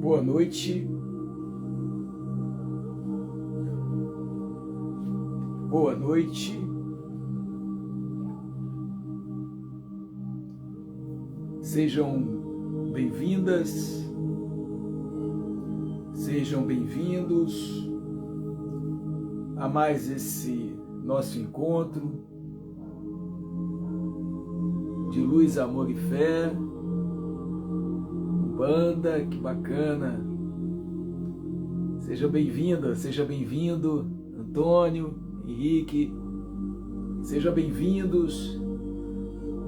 Boa noite. Boa noite. Sejam bem-vindas, sejam bem-vindos a mais esse nosso encontro de luz, amor e fé. Banda, que bacana. Seja bem-vinda, seja bem-vindo, Antônio, Henrique. Sejam bem-vindos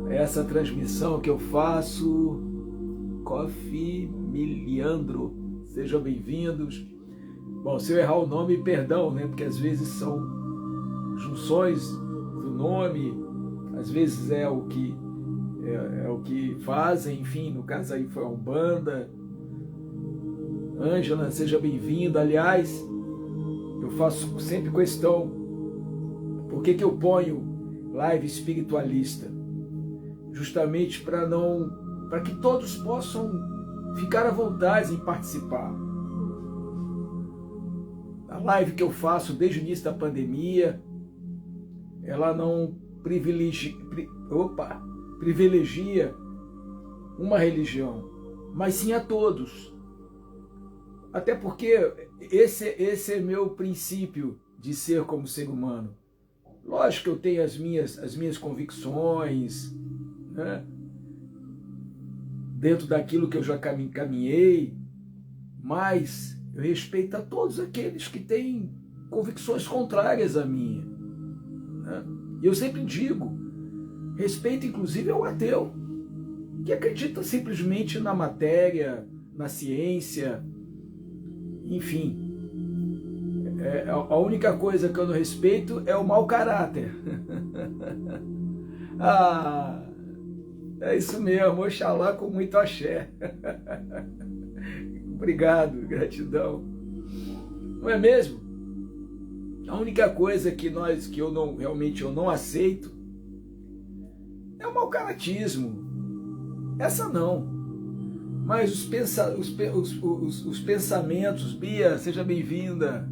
a essa transmissão que eu faço. Coffee Miliandro, sejam bem-vindos. Bom, se eu errar o nome, perdão, né? Porque às vezes são junções do nome, às vezes é o que fazem, enfim, no caso aí foi a Umbanda. Ângela, seja bem-vinda. Aliás, eu faço sempre questão, por que eu ponho live espiritualista? Justamente para que todos possam ficar à vontade em participar. A live que eu faço desde o início da pandemia, ela não privilegia uma religião, mas sim a todos. Até porque esse é meu princípio de ser como ser humano. Lógico que eu tenho as minhas convicções, né? Dentro daquilo que eu já caminhei, mas eu respeito a todos aqueles que têm convicções contrárias à minha, né? E eu sempre digo, respeito inclusive ao ateu, que acredita simplesmente na matéria, na ciência, enfim. A única coisa que eu não respeito é o mau caráter. Ah, é isso mesmo, Oxalá com muito axé. Obrigado, gratidão. Não é mesmo? A única coisa que eu não aceito é o mau caratismo. Essa não. Mas os pensamentos, Bia, seja bem-vinda,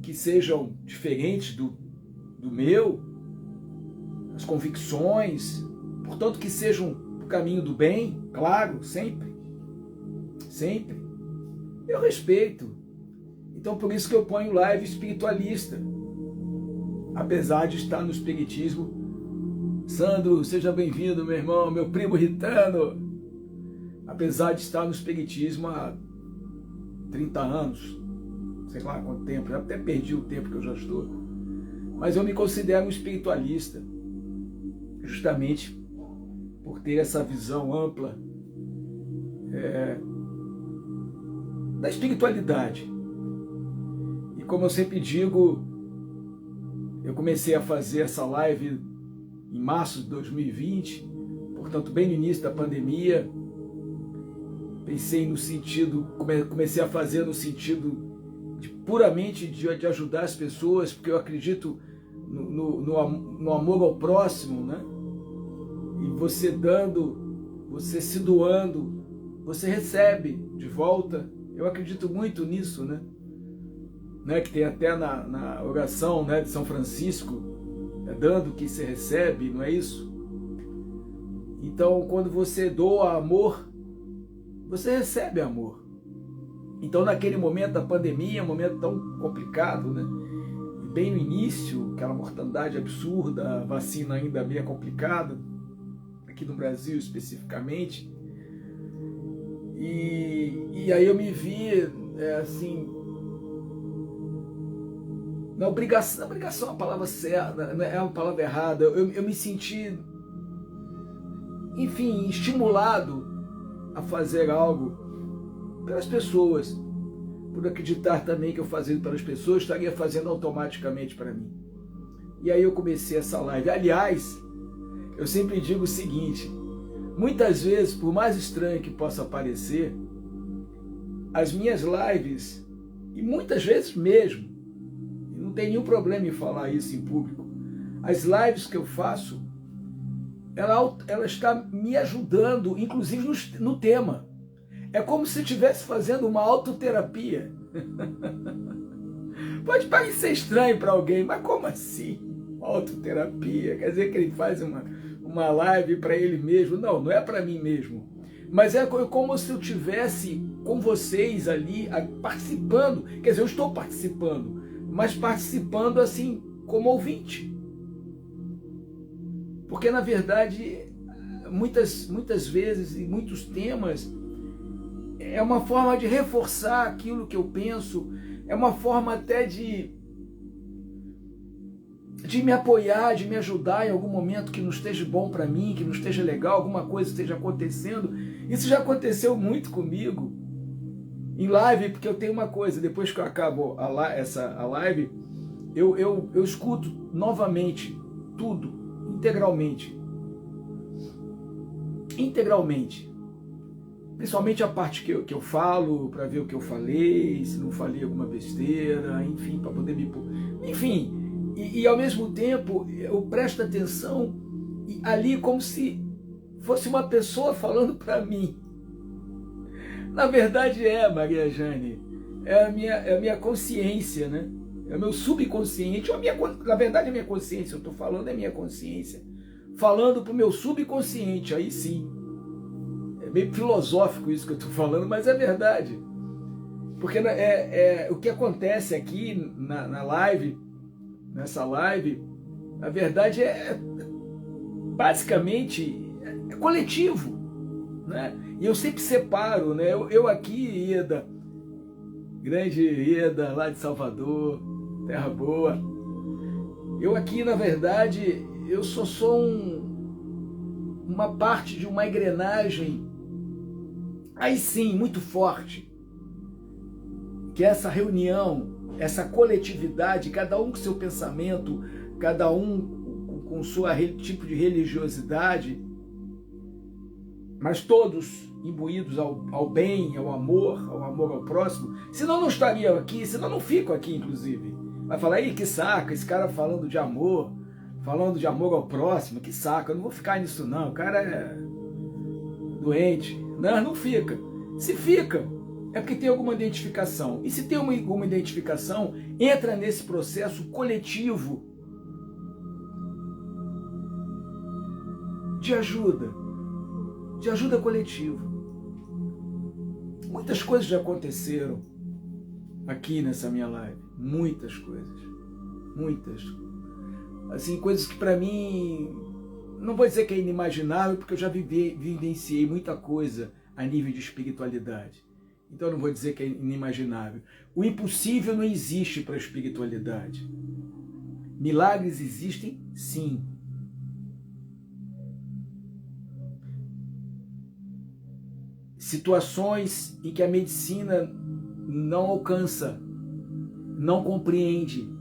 que sejam diferentes do meu, as convicções, portanto que sejam o caminho do bem, claro, sempre. Sempre. Eu respeito. Então por isso que eu ponho live espiritualista. Apesar de estar no espiritismo. Sandro, seja bem-vindo, meu irmão, meu primo Ritano. Apesar de estar no espiritismo há 30 anos, sei lá quanto tempo, já até perdi o tempo que eu já estou, mas eu me considero um espiritualista, justamente por ter essa visão ampla da espiritualidade. E como eu sempre digo, eu comecei a fazer essa live em março de 2020, portanto bem no início da pandemia. Pensei no sentido, comecei a fazer no sentido puramente de ajudar as pessoas, porque eu acredito no amor ao próximo, né? E você dando, você se doando, você recebe de volta. Eu acredito muito nisso, né? Que tem até na oração, né, de São Francisco, dando que se recebe, não é isso? Então, quando você doa amor, você recebe amor. Então, naquele momento da pandemia, um momento tão complicado, né? Bem no início, aquela mortandade absurda, a vacina ainda meio complicada, aqui no Brasil especificamente, e aí eu me vi, assim, na obrigação é a palavra certa, não é uma palavra errada, eu me senti, enfim, estimulado a fazer algo pelas pessoas, por acreditar também que eu fazendo pelas pessoas estaria fazendo automaticamente para mim. E aí eu comecei essa live. Aliás, eu sempre digo o seguinte, muitas vezes, por mais estranho que possa parecer, as minhas lives, e muitas vezes mesmo, e não tem nenhum problema em falar isso em público, as lives que eu faço, ela está me ajudando, inclusive no tema. É como se estivesse fazendo uma autoterapia. Pode parecer estranho para alguém, mas como assim? Autoterapia? Quer dizer que ele faz uma live para ele mesmo? Não, não é para mim mesmo. Mas é como se eu estivesse com vocês ali participando. Quer dizer, eu estou participando, mas participando assim como ouvinte. Porque na verdade, muitas vezes e muitos temas é uma forma de reforçar aquilo que eu penso, é uma forma até de me apoiar, de me ajudar em algum momento que não esteja bom para mim, que não esteja legal, alguma coisa esteja acontecendo. Isso já aconteceu muito comigo em live, porque eu tenho uma coisa, depois que eu acabo a live, eu escuto novamente tudo, integralmente. Principalmente a parte que eu falo, para ver o que eu falei, se não falei alguma besteira, enfim, para poder me... Enfim, e ao mesmo tempo eu presto atenção ali como se fosse uma pessoa falando para mim. Na verdade Maria Jane, é a minha consciência, né? É o meu subconsciente, na verdade a minha consciência, eu estou falando é minha consciência, falando para o meu subconsciente, aí sim. É meio filosófico isso que eu estou falando, mas é verdade. Porque o que acontece aqui na live, nessa live, na verdade basicamente é coletivo, né? E eu sempre separo, né? Eu aqui, Ieda, grande Ieda, lá de Salvador, terra boa. Eu aqui, na verdade, eu só sou uma parte de uma engrenagem, aí sim, muito forte, que é essa reunião, essa coletividade, cada um com seu pensamento, cada um com seu tipo de religiosidade, mas todos imbuídos ao bem, ao amor ao próximo. Senão não estaria aqui, senão não fico aqui, inclusive. Vai falar, ih, que saco, esse cara falando de amor ao próximo, que saco, eu não vou ficar nisso não, o cara é doente. Não fica. Se fica, é porque tem alguma identificação. E se tem alguma identificação, entra nesse processo coletivo de ajuda coletiva. Muitas coisas já aconteceram aqui nessa minha live, muitas coisas, assim, coisas que para mim, não vou dizer que é inimaginável, porque eu já vivenciei muita coisa a nível de espiritualidade. Então eu não vou dizer que é inimaginável. O impossível não existe para a espiritualidade. Milagres existem, sim. Situações em que a medicina não alcança, não compreende,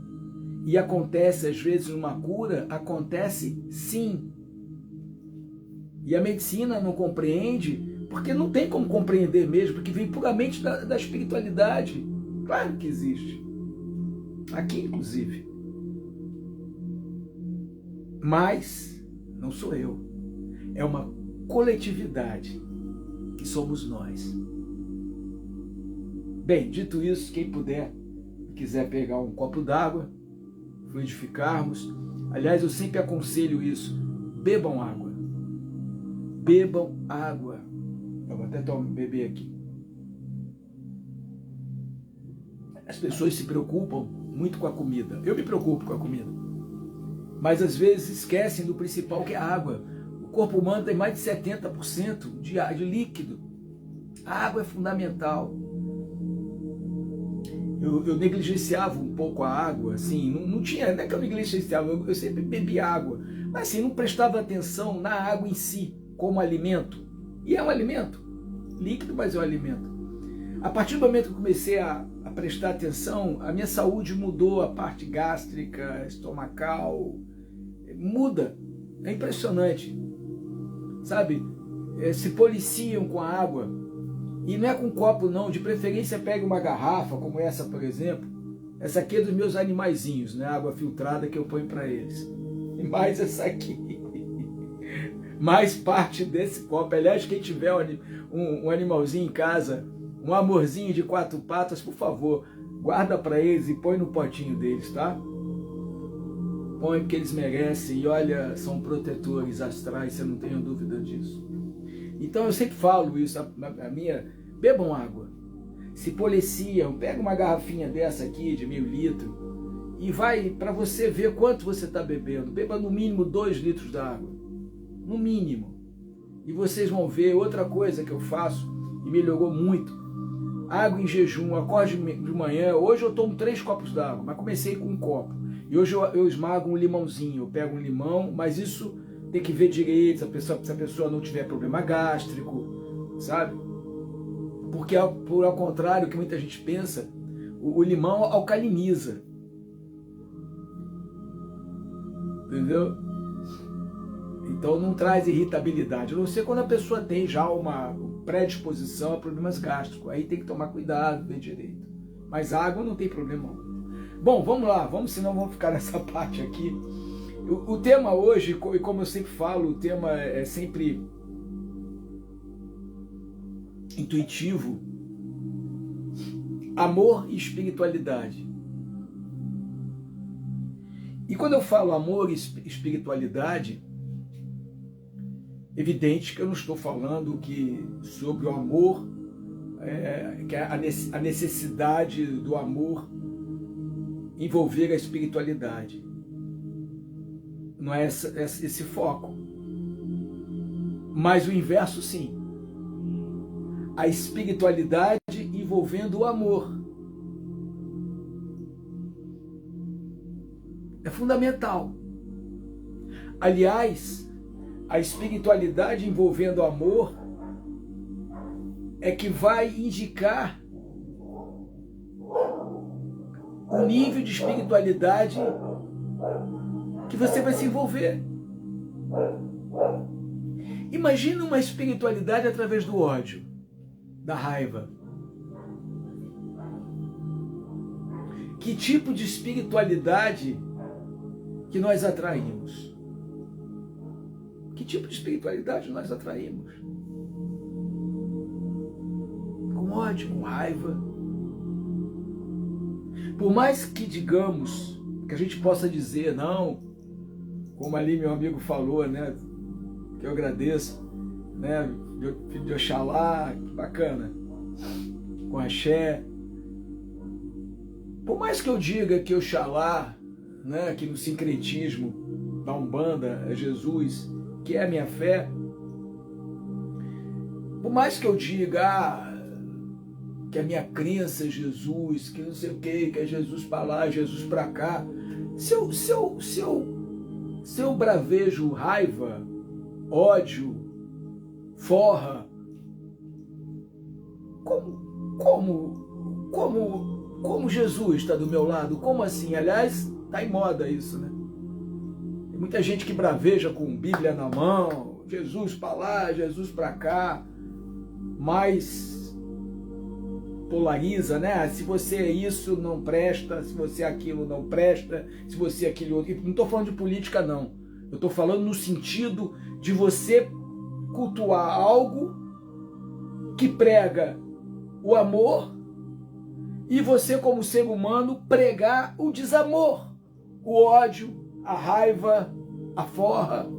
e acontece às vezes uma cura, acontece sim. E a medicina não compreende, porque não tem como compreender mesmo, porque vem puramente da espiritualidade. Claro que existe. Aqui, inclusive. Mas não sou eu. É uma coletividade que somos nós. Bem, dito isso, quem puder, quiser pegar um copo d'água, fluidificarmos. Aliás, eu sempre aconselho isso. Bebam água. Bebam água. Eu vou até beber aqui. As pessoas se preocupam muito com a comida. Eu me preocupo com a comida. Mas às vezes esquecem do principal, que é a água. O corpo humano tem mais de 70% de líquido. A água é fundamental. Eu negligenciava um pouco a água, assim, não tinha, não é que eu negligenciava, eu sempre bebi água, mas assim, não prestava atenção na água em si, como alimento. E é um alimento, líquido, mas é um alimento. A partir do momento que eu comecei a prestar atenção, a minha saúde mudou, a parte gástrica, estomacal, muda, é impressionante, sabe? Se policiam com a água. E não é com copo não, de preferência pegue uma garrafa, como essa, por exemplo. Essa aqui é dos meus animaizinhos, né? Água filtrada que eu ponho para eles. E mais essa aqui. mais parte desse copo. Aliás, quem tiver um animalzinho em casa, um amorzinho de 4 patas, por favor, guarda para eles e põe no potinho deles, tá? Põe porque eles merecem e olha, são protetores astrais, você não tenha dúvida disso. Então eu sempre falo isso, a minha, bebam água, se policiam, pega uma garrafinha dessa aqui de 1.000 litros e vai para você ver quanto você está bebendo. Beba no mínimo 2 litros d'água, no mínimo. E vocês vão ver outra coisa que eu faço e melhorou muito. Água em jejum, acorde de manhã, hoje eu tomo 3 copos d'água, mas comecei com 1 copo. E hoje eu esmago um limãozinho, eu pego um limão, mas isso tem que ver direito, se a pessoa não tiver problema gástrico, sabe? Porque por ao contrário do que muita gente pensa, o limão alcaliniza. Entendeu? Então não traz irritabilidade, a não ser quando a pessoa tem já uma predisposição a problemas gástricos, aí tem que tomar cuidado, ver direito. Mas água não tem problema. Bom, vamos lá, senão vamos ficar nessa parte aqui. O tema hoje, e como eu sempre falo, o tema é sempre intuitivo: amor e espiritualidade. E quando eu falo amor e espiritualidade, evidente que eu não estou falando sobre o amor, que é a necessidade do amor envolver a espiritualidade. Não é esse foco. Mas o inverso, sim. A espiritualidade envolvendo o amor. É fundamental. Aliás, a espiritualidade envolvendo o amor é que vai indicar o nível de espiritualidade que você vai se envolver. Imagina uma espiritualidade através do ódio, da raiva. Que tipo de espiritualidade que nós atraímos? Que tipo de espiritualidade nós atraímos? Com ódio, com raiva. Por mais que digamos, que a gente possa dizer, não, como ali meu amigo falou, né, que eu agradeço, né, filho de Oxalá, que bacana, com axé. Por mais que eu diga que Oxalá, né, que no sincretismo da Umbanda é Jesus, que é a minha fé, por mais que eu diga que a minha crença é Jesus, que não sei o que é Jesus para lá, Jesus para cá, se eu bravejo raiva, ódio, forra, como Jesus está do meu lado? Como assim? Aliás, está em moda isso, né? Tem muita gente que braveja com Bíblia na mão, Jesus para lá, Jesus para cá, mas polariza, né? Se você é isso, não presta, se você é aquilo, não presta, se você é aquilo outro. Não estou falando de política, não. Eu estou falando no sentido de você cultuar algo que prega o amor e você, como ser humano, pregar o desamor, o ódio, a raiva, a forra.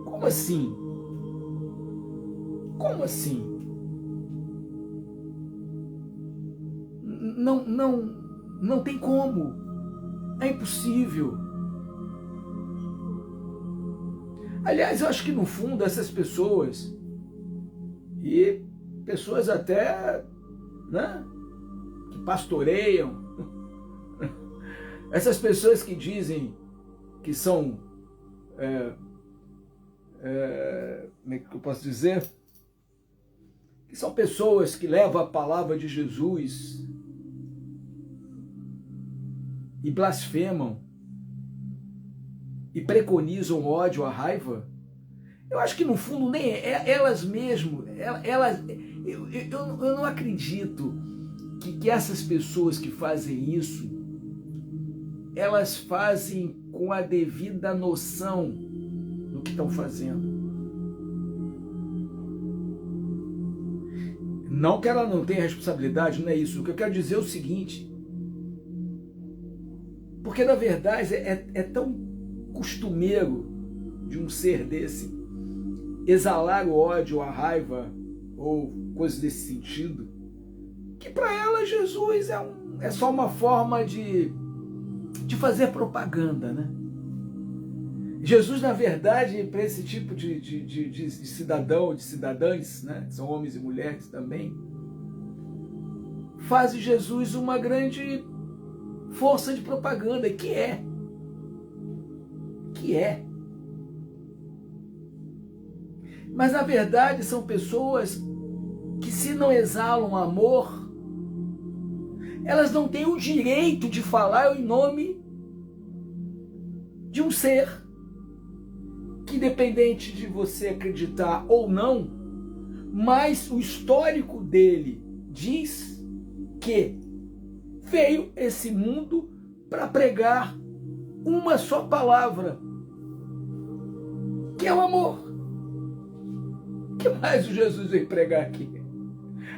Como assim? Como assim? Não tem como. É impossível. Aliás, eu acho que no fundo essas pessoas, e pessoas até, né, que pastoreiam, essas pessoas que dizem que são, como é que eu posso dizer? Que são pessoas que levam a palavra de Jesus e blasfemam e preconizam ódio, a raiva. Eu acho que no fundo nem elas mesmo, eu não acredito que essas pessoas que fazem isso, elas fazem com a devida noção do que estão fazendo. Não que ela não tenha responsabilidade, não é isso. O que eu quero dizer é o seguinte, porque na verdade é tão costumeiro de um ser desse exalar o ódio, a raiva ou coisas desse sentido, que para ela Jesus é só uma forma de fazer propaganda, né? Jesus, na verdade, para esse tipo de cidadão, de cidadãs, né, que são homens e mulheres também, faz de Jesus uma grande força de propaganda, que é. Mas, na verdade, são pessoas que, se não exalam amor, elas não têm o direito de falar em nome de um ser que, independente de você acreditar ou não, mas o histórico dele diz que veio esse mundo para pregar uma só palavra, que é o amor. O que mais o Jesus veio pregar aqui?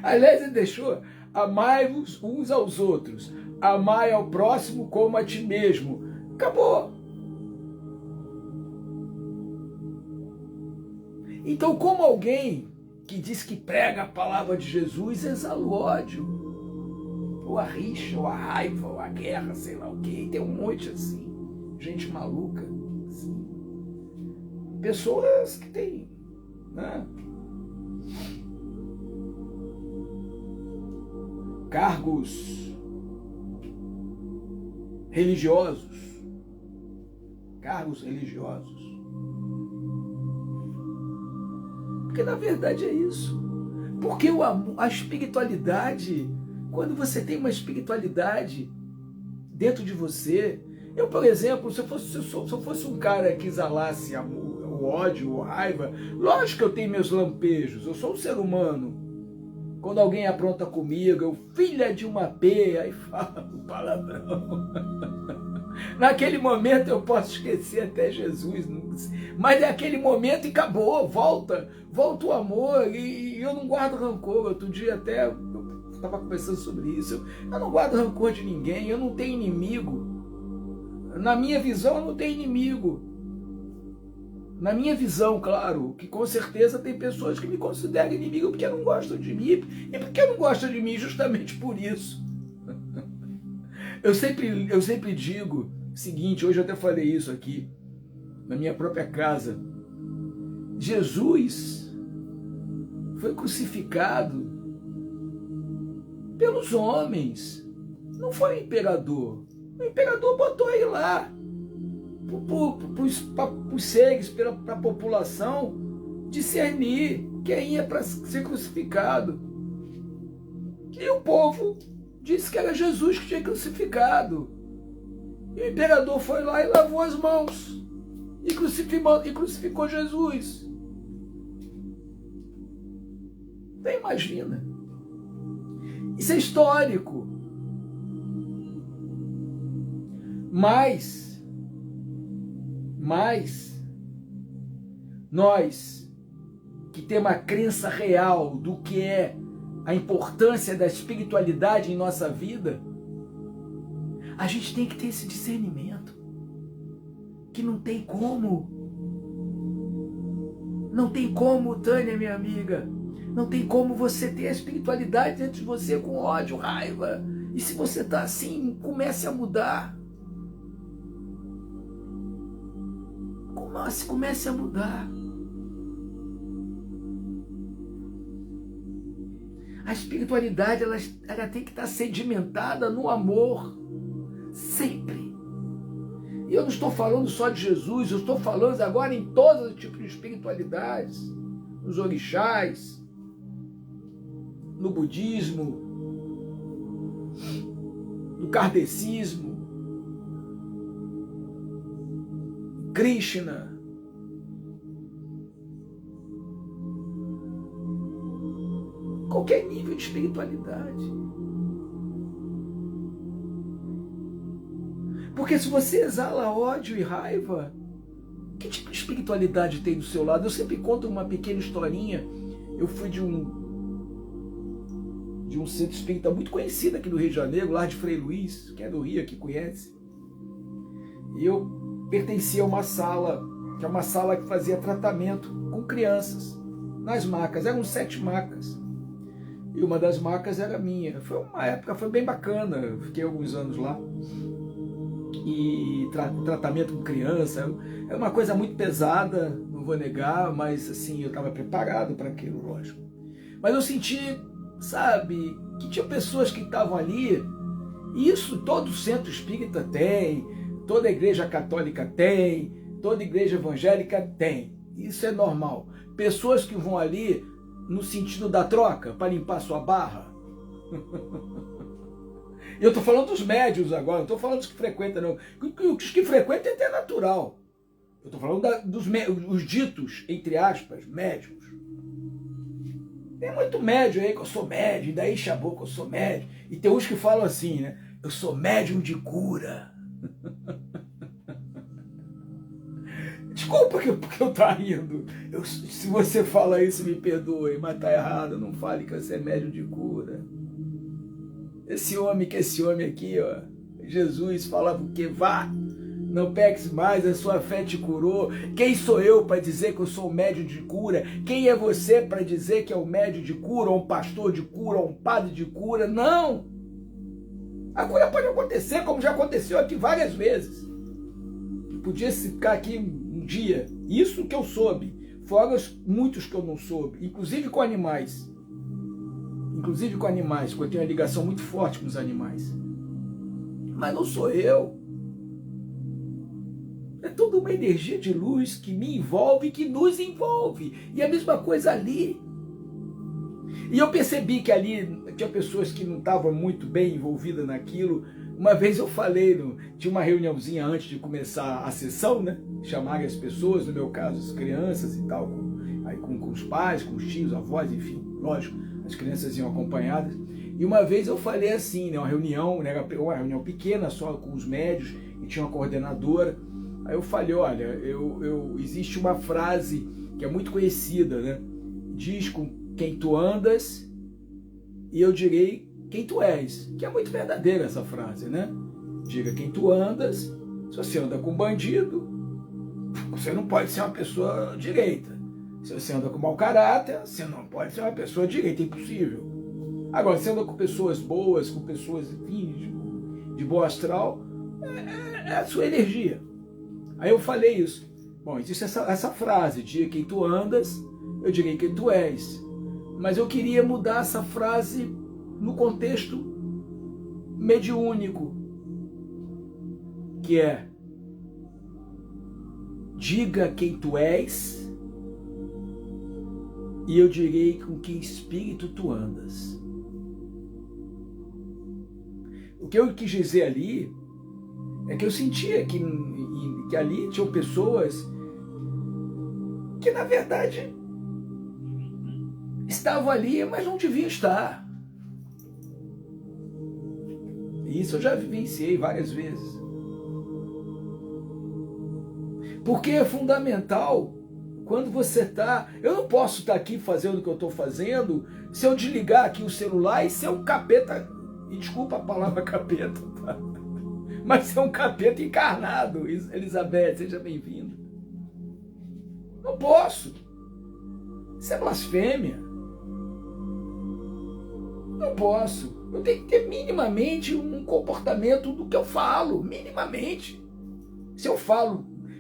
Aliás, ele deixou: amai-vos uns aos outros, amai ao próximo como a ti mesmo. Acabou. Então, como alguém que diz que prega a palavra de Jesus exala o ódio, ou a rixa, ou a raiva, ou a guerra, sei lá o quê, tem um monte assim, gente maluca, assim. Pessoas que têm, né, cargos religiosos, porque na verdade é isso. Porque a espiritualidade, quando você tem uma espiritualidade dentro de você, eu, por exemplo, se eu fosse um cara que exalasse o ódio, a raiva, lógico que eu tenho meus lampejos, eu sou um ser humano. Quando alguém apronta comigo, eu, filha de uma P, aí fala o palavrão. Naquele momento eu posso esquecer até Jesus, mas é aquele momento e acabou, volta o amor, e eu não guardo rancor. Outro dia até eu estava conversando sobre isso, eu não guardo rancor de ninguém, eu não tenho inimigo. Na minha visão eu não tenho inimigo. Na minha visão, claro, que com certeza tem pessoas que me consideram inimigo porque não gostam de mim, e porque não gostam de mim justamente por isso. Eu sempre digo o seguinte, hoje eu até falei isso aqui, na minha própria casa: Jesus foi crucificado pelos homens, não foi o imperador. O imperador botou ele lá, para os seres, para a população discernir quem ia para ser crucificado. E o povo disse que era Jesus que tinha crucificado. E o imperador foi lá e lavou as mãos e crucificou Jesus. Você imagina? Isso é histórico. Mas nós que temos a crença real do que é a importância da espiritualidade em nossa vida, a gente tem que ter esse discernimento, que não tem como, Tânia, minha amiga, não tem como você ter a espiritualidade dentro de você com ódio, raiva. E se você está assim, comece a mudar. Comece a mudar. A espiritualidade ela tem que estar sedimentada no amor, sempre. E eu não estou falando só de Jesus, eu estou falando agora em todos os tipos de espiritualidades, nos orixás, no budismo, no kardecismo, Krishna. Qualquer nível de espiritualidade. Porque se você exala ódio e raiva, que tipo de espiritualidade tem do seu lado? Eu sempre conto uma pequena historinha. Eu fui de um de um centro espírita muito conhecido aqui do Rio de Janeiro, Lar de Frei Luiz, que é do Rio, que conhece. E eu pertencia a uma sala, que é uma sala que fazia tratamento com crianças, nas macas. Eram 7 macas. E uma das macas era minha. Foi uma época, foi bem bacana. Eu fiquei alguns anos lá. E tratamento com criança é uma coisa muito pesada, não vou negar, mas assim, eu estava preparado para aquilo, lógico. Mas eu senti, sabe, que tinha pessoas que estavam ali, e isso todo centro espírita tem, toda igreja católica tem, toda igreja evangélica tem. Isso é normal. Pessoas que vão ali no sentido da troca, para limpar sua barra. Eu estou falando dos médios agora, não estou falando dos que frequentam, não. Os que frequentam é até natural. Eu estou falando dos os ditos, entre aspas, médios. Tem muito médio aí que eu sou médio, e daí chamou que eu sou médio. E tem uns que falam assim, né? Eu sou médium de cura. Desculpa porque eu tô rindo. Se você fala isso, me perdoe, mas tá errado. Não fale que você é médium de cura. Esse homem aqui, ó, Jesus falava o quê? Vá, não peques mais, a sua fé te curou. Quem sou eu para dizer que eu sou um médium de cura? Quem é você para dizer que é um médium de cura, ou um pastor de cura, ou um padre de cura? Não! A cura pode acontecer, como já aconteceu aqui várias vezes. Podia ficar aqui um dia. Isso que eu soube. Fora muitos que eu não soube. Inclusive com animais. Porque eu tenho uma ligação muito forte com os animais. Mas não sou eu. É toda uma energia de luz que me envolve, que nos envolve. E a mesma coisa ali. E eu percebi que ali tinha pessoas que não estavam muito bem envolvidas naquilo. Uma vez eu falei, tinha uma reuniãozinha antes de começar a sessão, né? Chamarem as pessoas, no meu caso as crianças e tal, com os pais, com os tios, avós, enfim, lógico, as crianças iam acompanhadas. E uma vez eu falei assim, né? Uma reunião, né? Uma reunião pequena só com os médios, e tinha uma coordenadora. Aí eu falei, olha, existe uma frase que é muito conhecida, né? Diz com quem tu andas e eu direi quem tu és. Que é muito verdadeira essa frase, né? Diga quem tu andas. Se você anda com bandido, você não pode ser uma pessoa direita. Se você anda com mau caráter, você não pode ser uma pessoa direita, é impossível. Agora, se anda com pessoas boas, com pessoas, enfim, de boa astral, é a sua energia. Aí eu falei isso. Bom, existe essa frase, diga quem tu andas, eu direi quem tu és. Mas eu queria mudar essa frase no contexto mediúnico, que é: diga quem tu és e eu direi com que espírito tu andas. O que eu quis dizer ali é que eu sentia que ali tinham pessoas que, na verdade, estavam ali, mas não deviam estar. Isso eu já vivenciei várias vezes. Porque é fundamental quando você está... Eu não posso estar aqui fazendo o que eu estou fazendo se eu desligar aqui o celular e ser um capeta... E desculpa a palavra capeta, tá? Mas ser um capeta encarnado. Elizabeth, seja bem-vinda. Não posso. Isso é blasfêmia. Não posso. Eu tenho que ter minimamente um comportamento do que eu falo. Minimamente. Se eu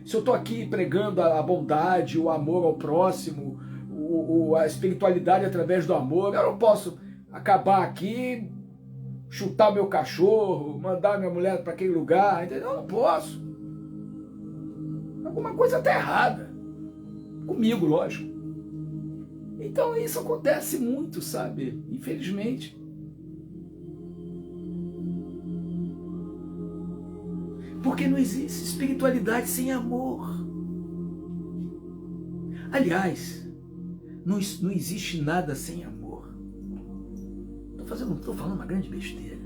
estou aqui pregando a bondade, o amor ao próximo, a espiritualidade através do amor, eu não posso acabar aqui, chutar meu cachorro, mandar minha mulher para aquele lugar, entendeu? Eu não posso. Alguma coisa está errada. Comigo, lógico. Então isso acontece muito, sabe? Infelizmente. Porque não existe espiritualidade sem amor. Aliás, não existe nada sem amor. Estou falando uma grande besteira.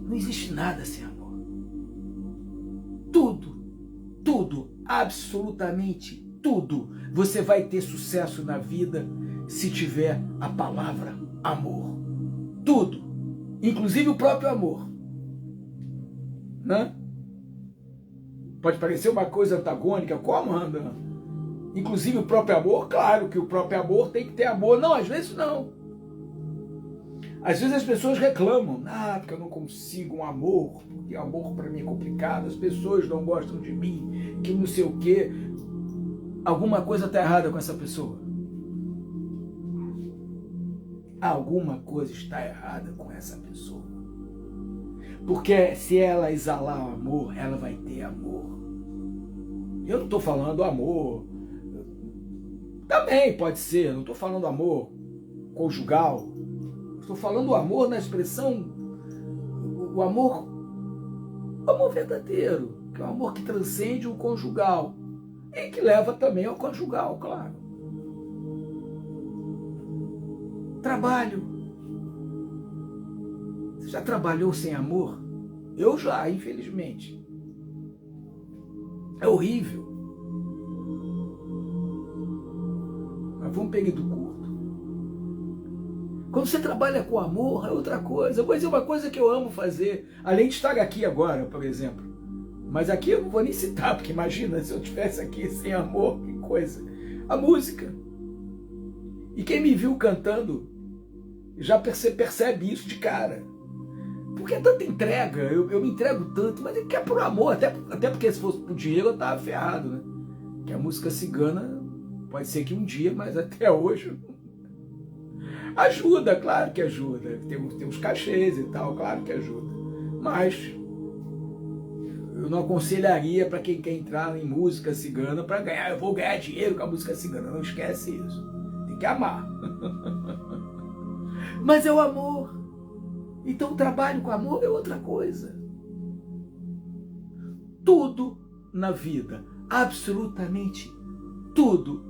Não existe nada sem amor. Tudo, absolutamente tudo, você vai ter sucesso na vida se tiver a palavra amor. Tudo, inclusive o próprio amor, né? Pode parecer uma coisa antagônica, como, Randall? Inclusive o próprio amor, claro que o próprio amor tem que ter amor. Não, às vezes não. Às vezes as pessoas reclamam, porque eu não consigo um amor, porque amor para mim é complicado, as pessoas não gostam de mim, que não sei o quê. Alguma coisa está errada com essa pessoa. Alguma coisa está errada com essa pessoa. Porque se ela exalar o amor, ela vai ter amor. Eu não estou falando amor, também pode ser, não estou falando amor conjugal, estou falando amor na expressão, o amor verdadeiro, que é um amor que transcende o conjugal e que leva também ao conjugal, claro. Trabalho. Você já trabalhou sem amor? Eu já, infelizmente. É horrível. Mas foi um período curto. Quando você trabalha com amor, é outra coisa. Eu vou dizer uma coisa que eu amo fazer, além de estar aqui agora, por exemplo. Mas aqui eu não vou nem citar, porque imagina se eu estivesse aqui sem amor, que coisa. A música. E quem me viu cantando já percebe isso de cara. Porque é tanta entrega, eu me entrego tanto, mas é que é por amor, até porque se fosse por dinheiro eu tava ferrado, né? Que a música cigana pode ser que um dia, mas até hoje ajuda, claro que ajuda. Tem uns cachês e tal, claro que ajuda. Mas eu não aconselharia para quem quer entrar em música cigana para ganhar, eu vou ganhar dinheiro com a música cigana. Não esquece isso. Tem que amar. Mas é o amor. Então o trabalho com amor é outra coisa. Tudo na vida, absolutamente tudo,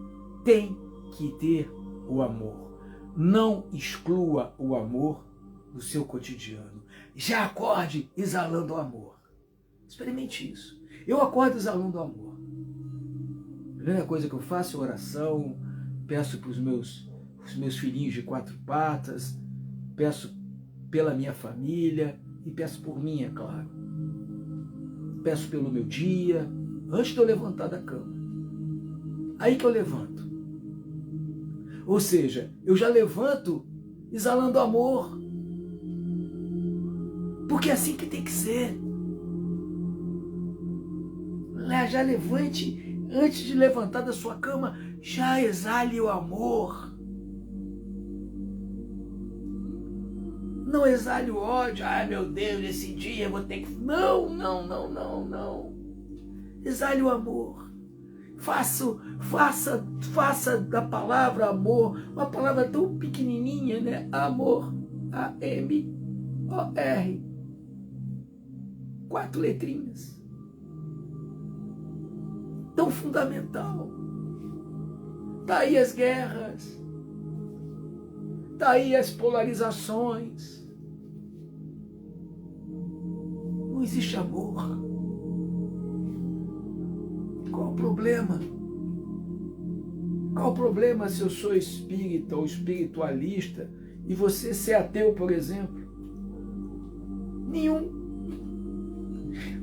tem que ter o amor. Não exclua o amor do seu cotidiano. Já acorde exalando o amor. Experimente isso. Eu acordo exalando o amor. A primeira coisa que eu faço é oração, peço para os meus filhinhos de 4 patas, peço pela minha família e peço por mim, é claro. Peço pelo meu dia, antes de eu levantar da cama. Aí que eu levanto. Ou seja, eu já levanto exalando amor. Porque é assim que tem que ser. Já levante, antes de levantar da sua cama, já exale o amor. Não exale o ódio. Ai, meu Deus, esse dia eu vou ter que... Não. Exale o amor. Faça da palavra amor uma palavra tão pequenininha, né? Amor. A-M-O-R. 4 letrinhas. Tão fundamental. Tá aí as guerras. Tá aí as polarizações. Não existe amor. Qual o problema? Qual o problema se eu sou espírita ou espiritualista e você ser ateu, por exemplo? Nenhum.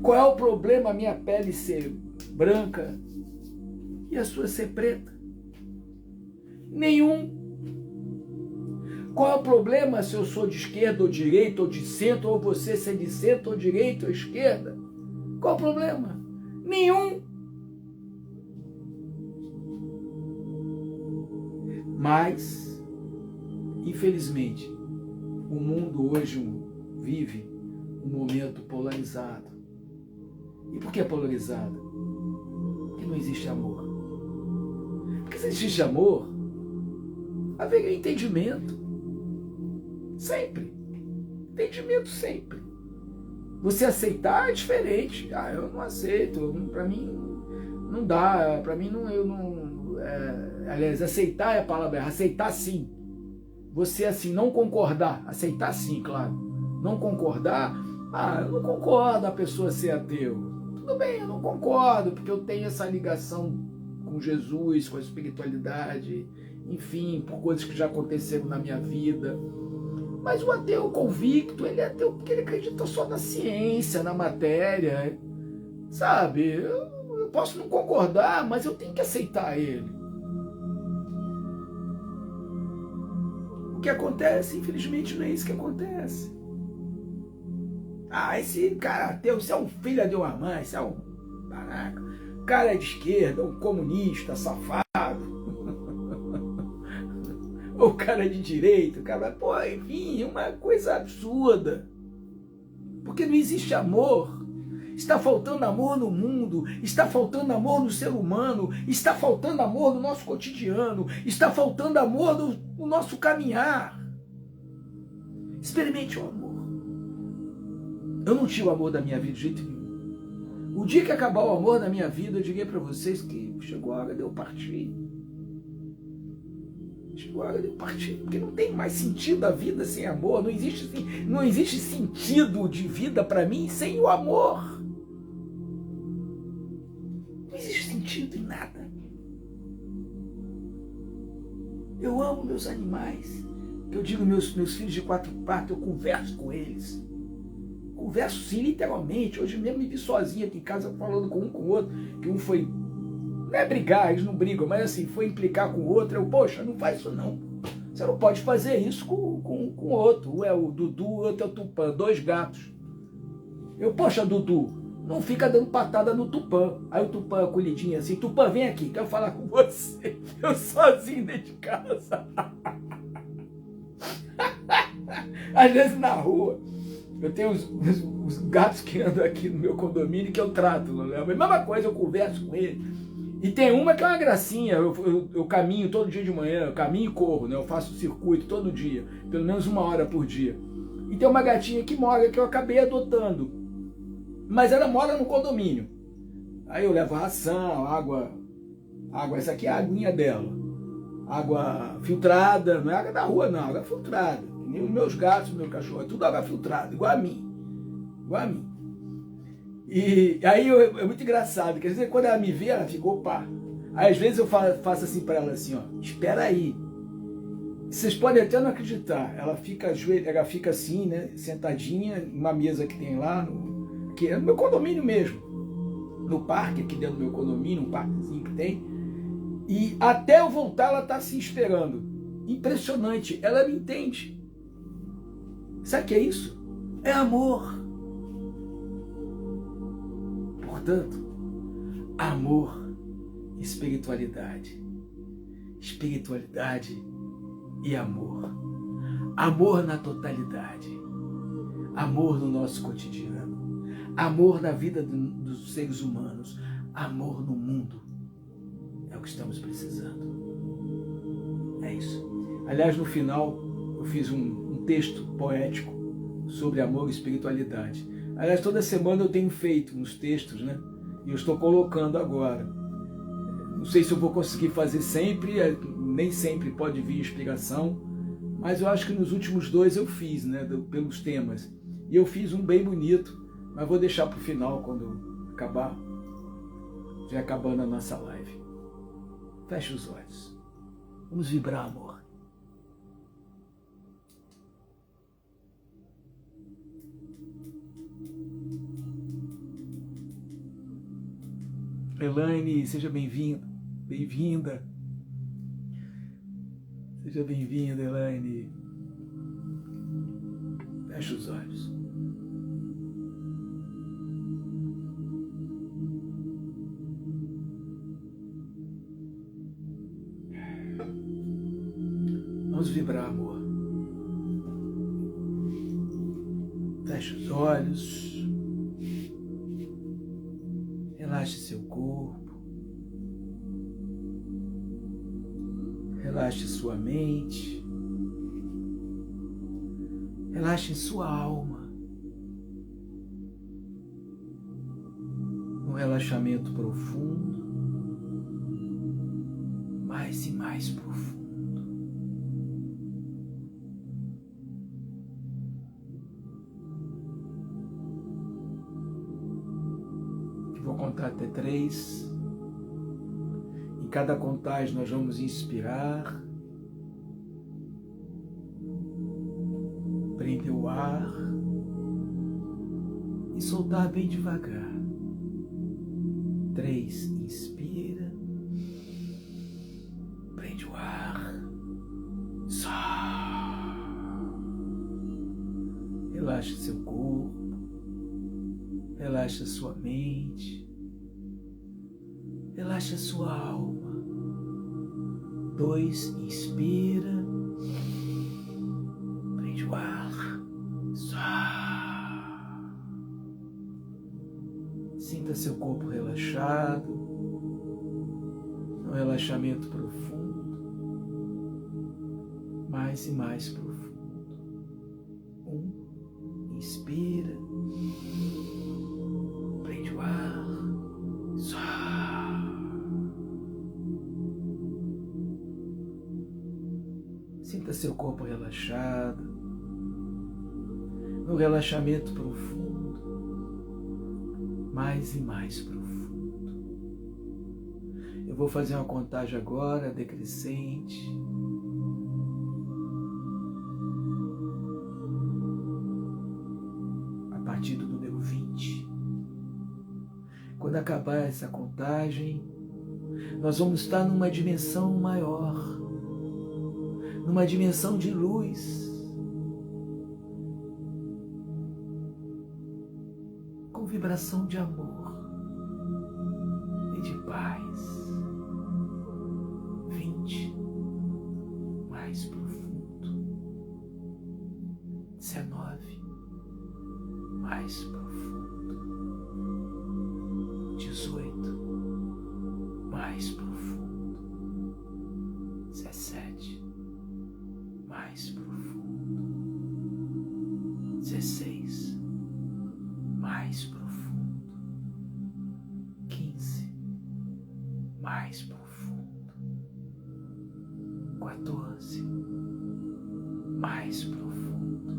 Qual é o problema a minha pele ser branca e a sua ser preta? Nenhum. Qual é o problema se eu sou de esquerda ou direita ou de centro, ou você ser de centro ou direita ou esquerda? Qual o problema? Nenhum. Mas, infelizmente, o mundo hoje vive um momento polarizado. E por que polarizado? Porque não existe amor. Porque se existe amor, haveria entendimento. Sempre. Entendimento sempre. Você aceitar é diferente. Eu não aceito. Para mim não dá. Para mim aliás, aceitar é a palavra errada. Aceitar sim. Você assim, não concordar. Aceitar sim, claro. Não concordar. Eu não concordo a pessoa ser ateu. Tudo bem, eu não concordo, porque eu tenho essa ligação com Jesus, com a espiritualidade, enfim, por coisas que já aconteceram na minha vida. Mas o ateu convicto, ele é ateu porque ele acredita só na ciência, na matéria, sabe? Eu posso não concordar, mas eu tenho que aceitar ele. O que acontece, infelizmente, não é isso que acontece. Ah, esse cara ateu, isso é um filho de uma mãe, isso é um... Caraca, o cara é de esquerda, um comunista, safado. Ou o cara é de direita, o cara... Pô, enfim, uma coisa absurda. Porque não existe amor. Está faltando amor no mundo, está faltando amor no ser humano, está faltando amor no nosso cotidiano, está faltando amor no nosso caminhar. Experimente o amor. Eu não tiro o amor da minha vida de jeito nenhum. O dia que acabar o amor da minha vida, eu diria para vocês que chegou a hora de eu partir. Chegou a hora de eu partir, porque não tem mais sentido a vida sem amor, não existe sentido de vida para mim sem o amor. Não existe sentido em nada. Eu amo meus animais. Eu digo meus filhos de 4 patas, eu converso com eles. Converso sim, literalmente. Hoje mesmo me vi sozinha aqui em casa falando com o outro, que um foi, não é brigar, eles não brigam, mas assim, foi implicar com o outro. Eu, poxa, não faz isso não. Você não pode fazer isso com o outro. Um é o Dudu, o outro é o Tupã, 2 gatos. Eu, poxa, Dudu, não fica dando patada no Tupã. Aí o Tupã, acolhidinho assim, Tupã, vem aqui, quero falar com você. Eu sozinho dentro de casa. Às vezes na rua. Eu tenho os gatos que andam aqui no meu condomínio que eu trato, não lembro? A mesma coisa, eu converso com ele. E tem uma que é uma gracinha, eu caminho todo dia de manhã, eu caminho e corro, né? Eu faço circuito todo dia, pelo menos 1 hora por dia. E tem uma gatinha que mora, que eu acabei adotando. Mas ela mora no condomínio. Aí eu levo ração, água, essa aqui é a aguinha dela. Água filtrada, não é água da rua não, água filtrada. Nem os meus gatos, meu cachorro, é tudo água filtrada, igual a mim. Igual a mim. E aí é muito engraçado, quer dizer, quando ela me vê, ela fica, opa. Aí às vezes eu faço assim para ela assim, ó, espera aí. Vocês podem até não acreditar, ela fica assim, né, sentadinha em uma mesa que tem lá, que é no meu condomínio mesmo, no parque aqui dentro do meu condomínio, um parquezinho que tem, e até eu voltar ela tá se esperando. Impressionante, ela me entende. Sabe o que é isso? É amor. Portanto, amor, espiritualidade. Espiritualidade e amor. Amor na totalidade. Amor no nosso cotidiano. Amor na vida dos seres humanos. Amor no mundo. É o que estamos precisando. É isso. Aliás, no final, eu fiz um texto poético sobre amor e espiritualidade. Aliás, toda semana eu tenho feito uns textos, né? E eu estou colocando agora. Não sei se eu vou conseguir fazer sempre, nem sempre pode vir inspiração, mas eu acho que nos últimos 2 eu fiz, né? Pelos temas. E eu fiz um bem bonito, mas vou deixar para o final, quando acabar, já acabando a nossa live. Feche os olhos. Vamos vibrar, amor. Elaine, seja bem-vinda, bem-vinda. Seja bem-vinda, Elaine. Feche os olhos. Vamos vibrar, amor. Feche os olhos. Relaxe seu corpo, relaxe sua mente, relaxe sua alma. Um relaxamento profundo, mais e mais profundo. Vou contar até 3. Em cada contagem nós vamos inspirar prender o ar e soltar bem devagar. 3, inspira, prende o ar, solta. Relaxa seu corpo, relaxa sua mente, relaxa sua alma. 2, inspira, prende o ar, solta. Sinta seu corpo relaxado, um relaxamento profundo, mais e mais profundo. 1, inspira, prende o ar, solta. Sinta seu corpo relaxado, no relaxamento profundo, mais e mais profundo. Eu vou fazer uma contagem agora, decrescente. A partir do número 20. Quando acabar essa contagem, nós vamos estar numa dimensão maior, numa dimensão de luz, com vibração de amor e de paz. 20, mais profundo. 19, mais profundo. 18, mais profundo. 17, mais profundo. 16, mais profundo. 15, mais profundo. 14, mais profundo.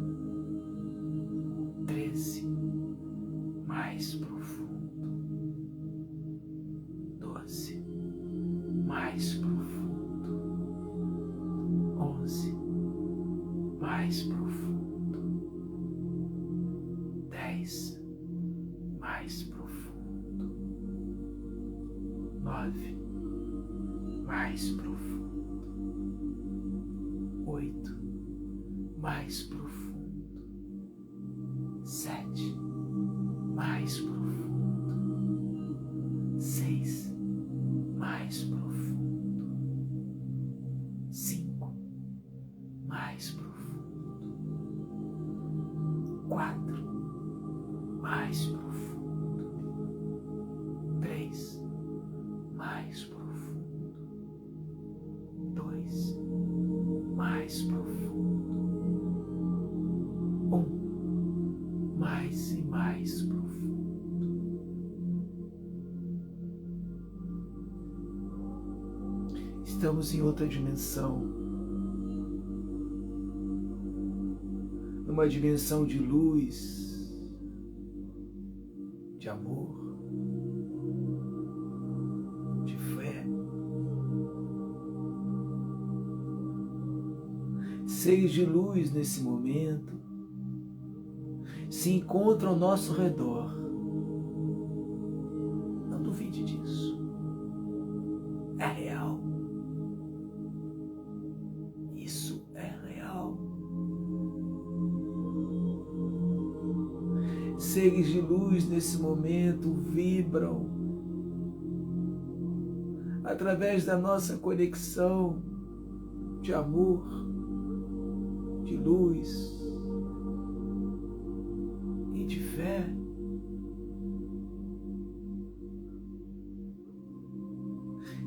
13, mais profundo. 12, mais profundo. 11, mais profundo. 10, mais profundo. 9, mais profundo. 8, mais profundo. 7, mais profundo. 6, mais profundo. 5, mais profundo. 4, mais profundo. 3, mais profundo. 2, mais profundo. 1, mais e mais profundo. Estamos em outra dimensão, numa dimensão de luz, de amor, de fé. Seres de luz nesse momento se encontram ao nosso redor. Não duvide disso. É real. Isso é real. Seres de luz nesse momento vibram através da nossa conexão de amor, de luz e de fé.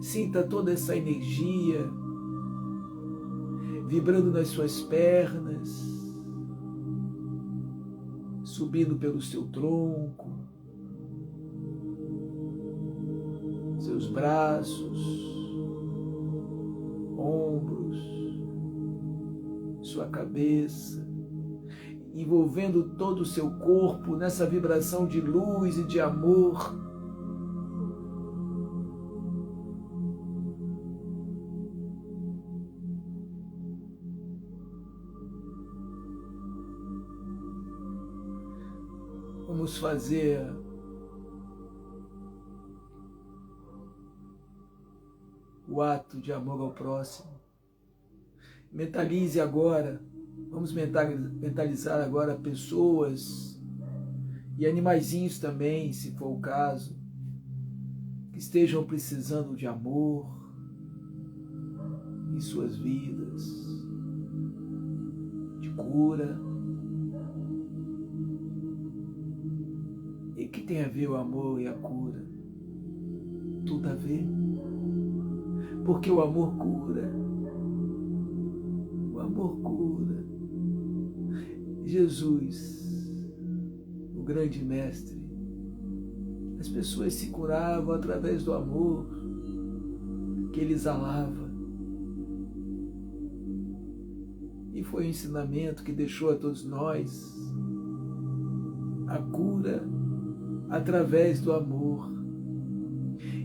Sinta toda essa energia vibrando nas suas pernas, subindo pelo seu tronco, seus braços, ombros, sua cabeça, envolvendo todo o seu corpo nessa vibração de luz e de amor. vamos fazer o ato de amor ao próximo. Mentalize agora, vamos mentalizar agora pessoas e animaizinhos também, se for o caso, que estejam precisando de amor em suas vidas, de cura. E o que tem a ver o amor e a cura? Tudo a ver. Porque o amor cura. O amor cura. Jesus, o grande mestre, as pessoas se curavam através do amor que ele exalava. E foi o ensinamento que deixou a todos nós a cura através do amor.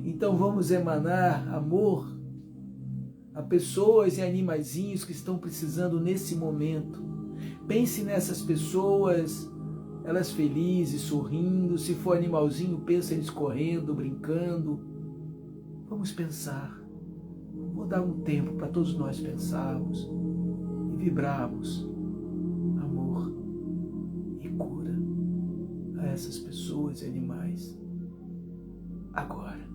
Então vamos emanar amor a pessoas e animaizinhos que estão precisando nesse momento. Pense nessas pessoas, elas felizes, sorrindo. Se for animalzinho, pensa eles correndo, brincando. Vamos pensar. Vou dar um tempo para todos nós pensarmos e vibrarmos amor e cura a essas pessoas e animais. Agora.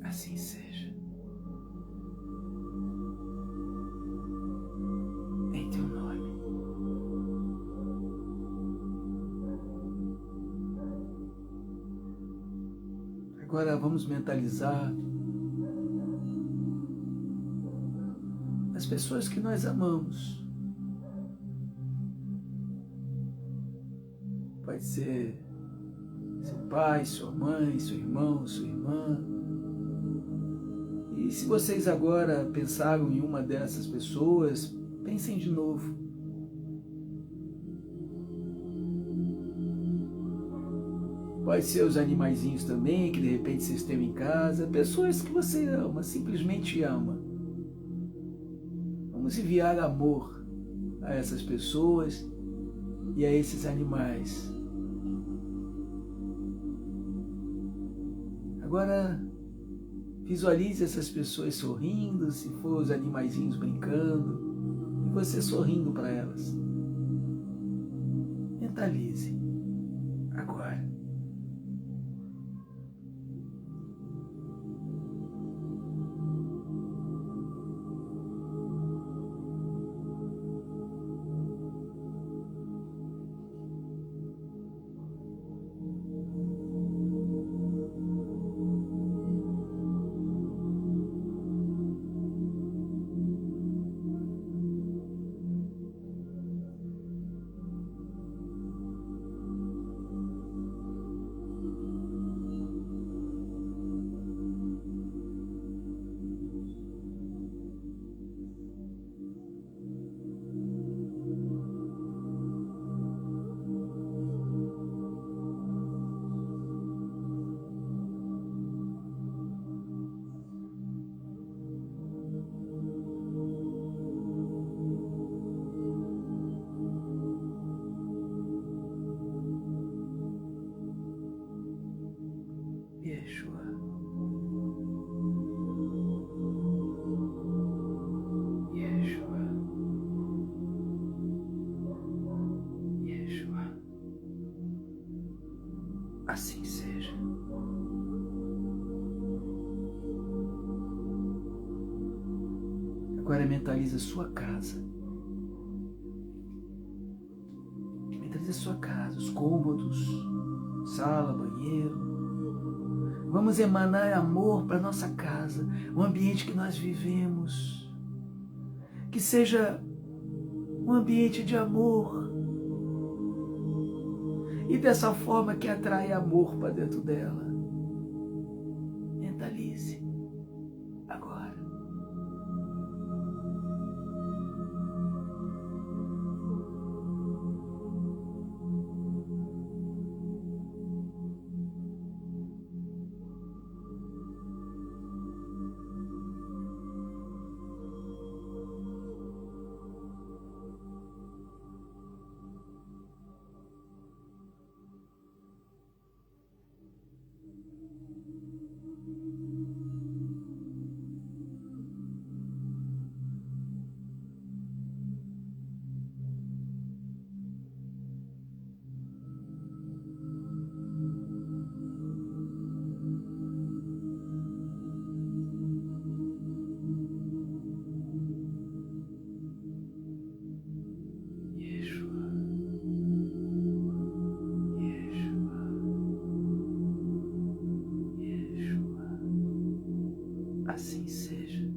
Assim seja. Em teu nome. Agora vamos mentalizar as pessoas que nós amamos. Pode ser seu pai, sua mãe, seu irmão, sua irmã. E se vocês agora pensaram em uma dessas pessoas, pensem de novo. Pode ser os animaizinhos também, que de repente vocês têm em casa. Pessoas que você ama, simplesmente ama. Vamos enviar amor a essas pessoas e a esses animais. Agora, visualize essas pessoas sorrindo, se for os animaizinhos brincando, e você sorrindo para elas. Mentalize. Agora. Yeshua. Yeshua. Yeshua. Assim seja. Agora mentaliza a sua casa. Mentaliza a sua casa, os cômodos, sala, banheiro. Vamos emanar amor para nossa casa, o ambiente que nós vivemos. Que seja um ambiente de amor. E dessa forma que atrai amor para dentro dela. Mentalize agora. Assim seja.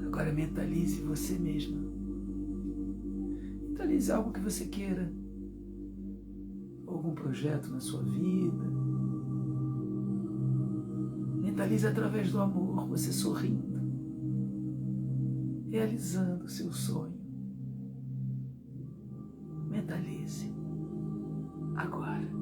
Agora mentalize você mesma. Mentalize algo que você queira. Algum projeto na sua vida. Mentalize através do amor, você sorrindo. Realizando o seu sonho. Mentalize. Agora.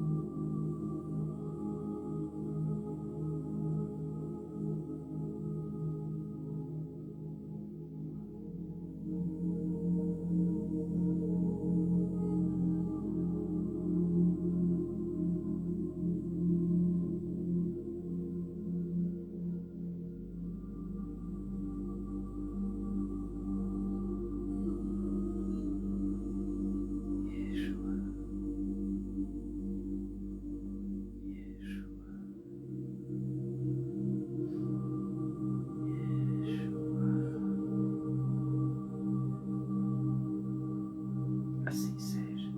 Assim seja.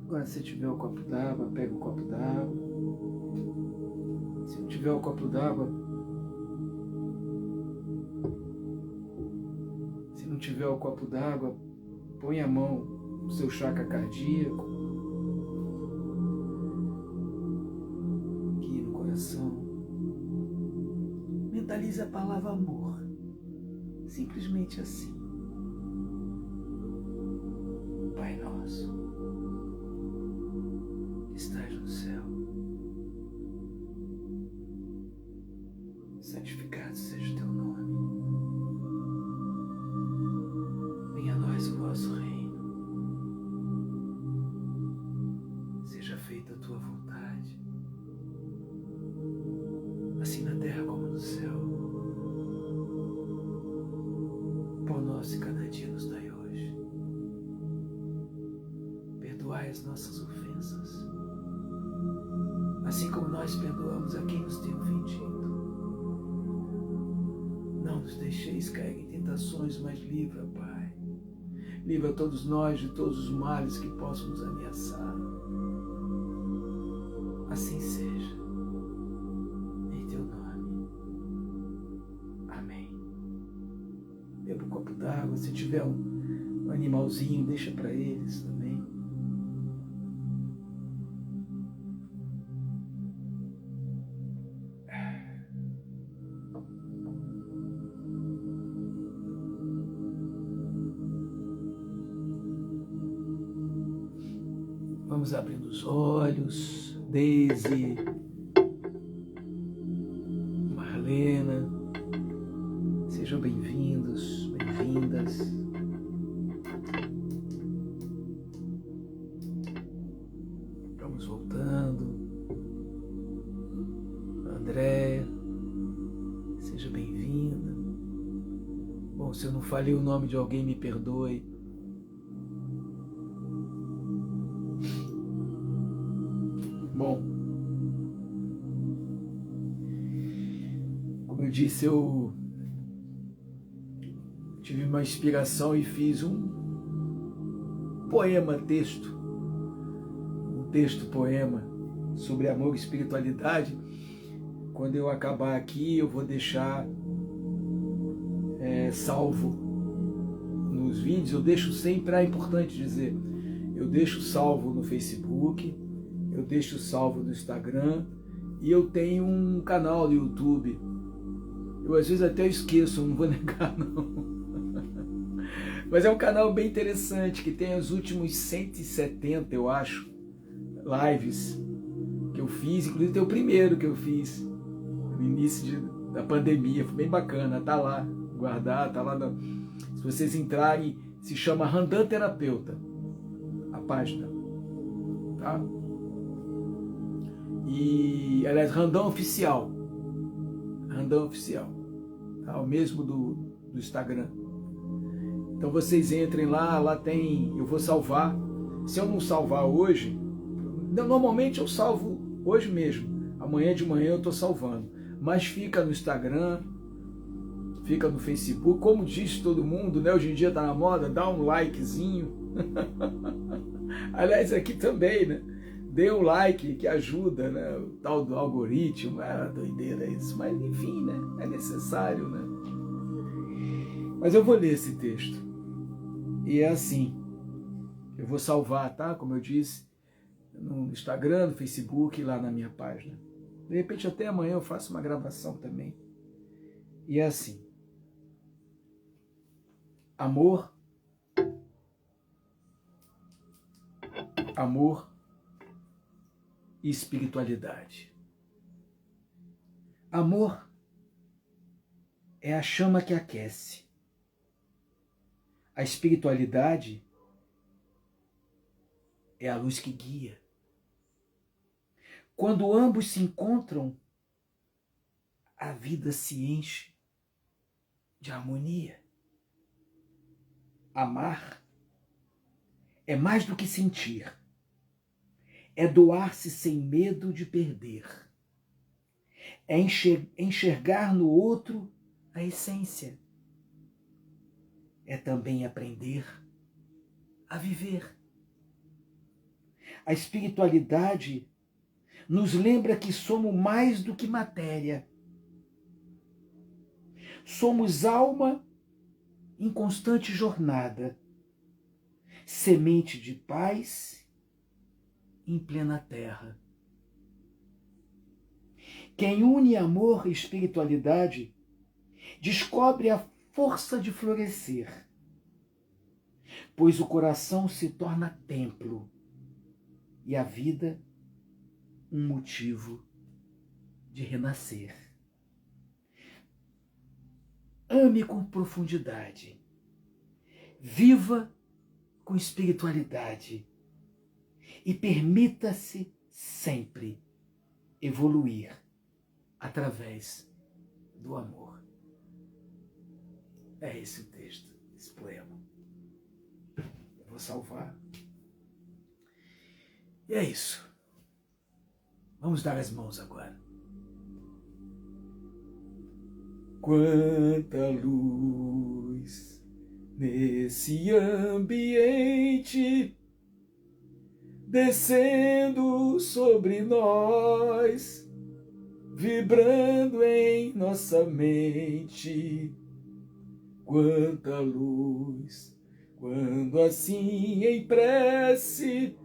Agora, se tiver o copo d'água, pega o copo d'água. Se não tiver o copo d'água, põe a mão no seu chakra cardíaco, aqui no coração. Mentalize a palavra amor. Simplesmente assim. Pai nosso, que estás no céu, santificado seja o teu nome. Venha a nós o vosso reino. Seja feita a tua vontade, assim na terra como no céu. Pão nosso e cada dia nos dai hoje. Perdoai as nossas ofensas, assim como nós perdoamos a quem nos tem ofendido. Não nos deixeis cair em tentações, mas livra, Pai. Livra todos nós de todos os males que possam nos ameaçar. Assim seja. Em teu nome. Amém. Beba um copo d'água. Se tiver um animalzinho, deixa para eles também. Vamos abrindo os olhos. Daisy, Marlena, sejam bem-vindos, bem-vindas. Vamos voltando. Andréia, seja bem-vinda. Bom, se eu não falei o nome de alguém, me perdoe. Bom, como eu disse, eu tive uma inspiração e fiz um texto-poema sobre amor e espiritualidade. Quando eu acabar aqui, eu vou deixar salvo nos vídeos. Eu deixo sempre, é importante dizer, eu deixo salvo no Facebook, eu deixo salvo no Instagram e eu tenho um canal no YouTube. Eu às vezes até esqueço, não vou negar não. Mas é um canal bem interessante, que tem os últimos 170, eu acho, lives que eu fiz. Inclusive tem o primeiro que eu fiz no início da pandemia, foi bem bacana, tá lá, guardado, tá lá. Se vocês entrarem, se chama Randan Terapeuta, a página, tá? E, aliás, Randan Oficial, tá? O mesmo do Instagram. Então vocês entrem lá tem, eu vou salvar. Se eu não salvar hoje, normalmente eu salvo hoje mesmo, amanhã de manhã eu estou salvando, mas fica no Instagram, fica no Facebook, como diz todo mundo, né? Hoje em dia está na moda, dá um likezinho. Aliás, aqui também, né? Dê um like que ajuda, né? O tal do algoritmo, doideira isso, mas enfim, né? É necessário, né? Mas eu vou ler esse texto. E é assim, eu vou salvar, tá? Como eu disse, no Instagram, no Facebook, lá na minha página. De repente até amanhã eu faço uma gravação também. E é assim. Amor e espiritualidade. Amor é a chama que aquece. A espiritualidade é a luz que guia. Quando ambos se encontram, a vida se enche de harmonia. Amar é mais do que sentir. É doar-se sem medo de perder. É enxergar no outro a essência. É também aprender a viver. A espiritualidade nos lembra que somos mais do que matéria. Somos alma em constante jornada, semente de paz em plena terra. Quem une amor e espiritualidade descobre a força de florescer, pois o coração se torna templo e a vida um motivo de renascer. Ame com profundidade, viva com espiritualidade e permita-se sempre evoluir através do amor. É esse o texto, esse poema. Eu vou salvar. E é isso. Vamos dar as mãos agora. Quanta luz nesse ambiente, descendo sobre nós, vibrando em nossa mente. Quanta luz, quando assim em prece,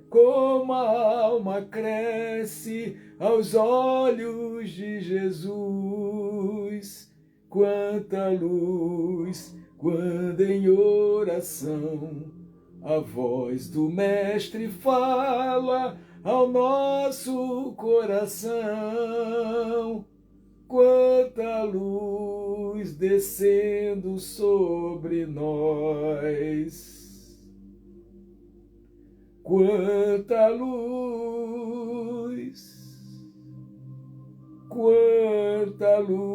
como a alma cresce aos olhos de Jesus. Quanta luz, quando em oração a voz do Mestre fala ao nosso coração. Quanta luz descendo sobre nós. quanta luz, quanta luz.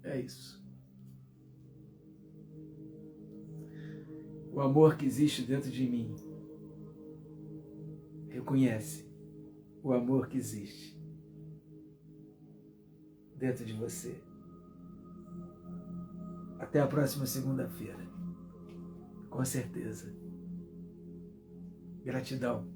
É isso. O amor que existe dentro de mim reconhece o amor que existe dentro de você. Até a próxima segunda-feira. Com certeza. Gratidão.